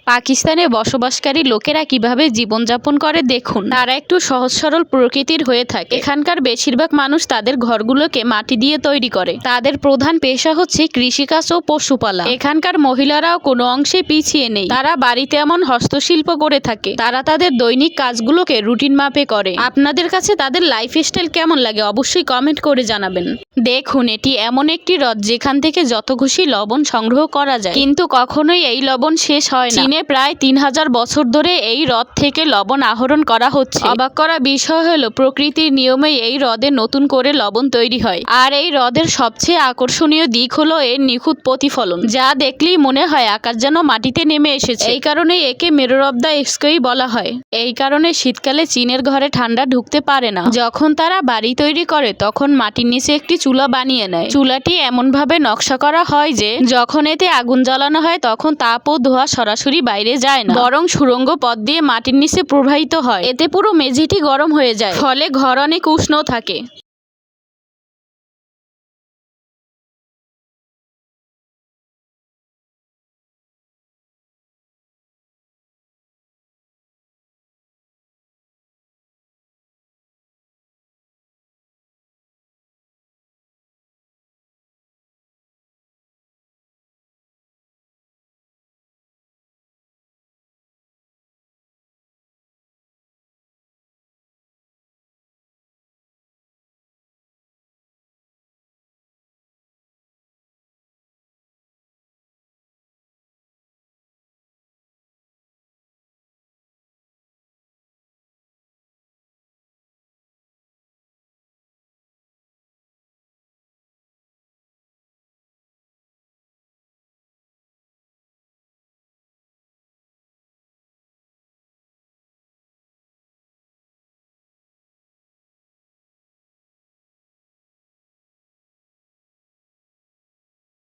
পাকিস্তানে বসবাসকারী লোকেরা কিভাবে জীবনযাপন করে দেখুন। তারা একটু সহজ সরল প্রকৃতির হয়ে থাকে। এখানকার বেশিরভাগ মানুষ তাদের ঘরগুলোকে মাটি দিয়ে তৈরি করে। তাদের প্রধান পেশা হচ্ছে কৃষিকাজ ও পশুপালন। এখানকার মহিলারাও কোনো অংশে পিছিয়ে নেই। তারা বাড়িতে এমন হস্তশিল্প করে থাকে। তারা তাদের দৈনিক কাজগুলোকে রুটিন মাপে করে। আপনাদের কাছে তাদের লাইফস্টাইল কেমন লাগে অবশ্যই কমেন্ট করে জানাবেন। দেখুন, এটি এমন একটি হ্রদ যেখান থেকে যত খুশি লবণ সংগ্রহ করা যায়, কিন্তু কখনোই এই লবণ শেষ হয় না। চীনে প্রায় 3000 বছর ধরে এই হ্রদ থেকে লবণ আহরণ করা হচ্ছে। অবাক করা বিষয় হলো প্রকৃতির নিয়মে এই হ্রদে নতুন করে লবণ তৈরি হয়। আর এই হ্রদের সবচেয়ে আকর্ষণীয় দিক হলো এর নিখুঁত প্রতিফলন, যা দেখলেই মনে হয় আকাশ যেন মাটিতে নেমে এসেছে। এই কারণেই একে মিরর অব দ্য স্কাই বলা হয়। এই কারণে শীতকালে চীনের ঘরে ঠান্ডা ঢুকতে পারে না। যখন তারা বাড়ি তৈরি করে তখন মাটির নিচে একটি চুলা বানিয়ে নেয়। চুলাটি এমনভাবে নকশা করা হয় যে যখন এতে আগুন জ্বালানো হয় তখন তাপ ও ধোঁয়া সরাসরি বাইরে যায় না, বরং সুড়ঙ্গ পথ দিয়ে মাটির নিচে প্রবাহিত হয়। এতে পুরো মেঝেটি গরম হয়ে যায়, ফলে ঘর অনেক উষ্ণ থাকে।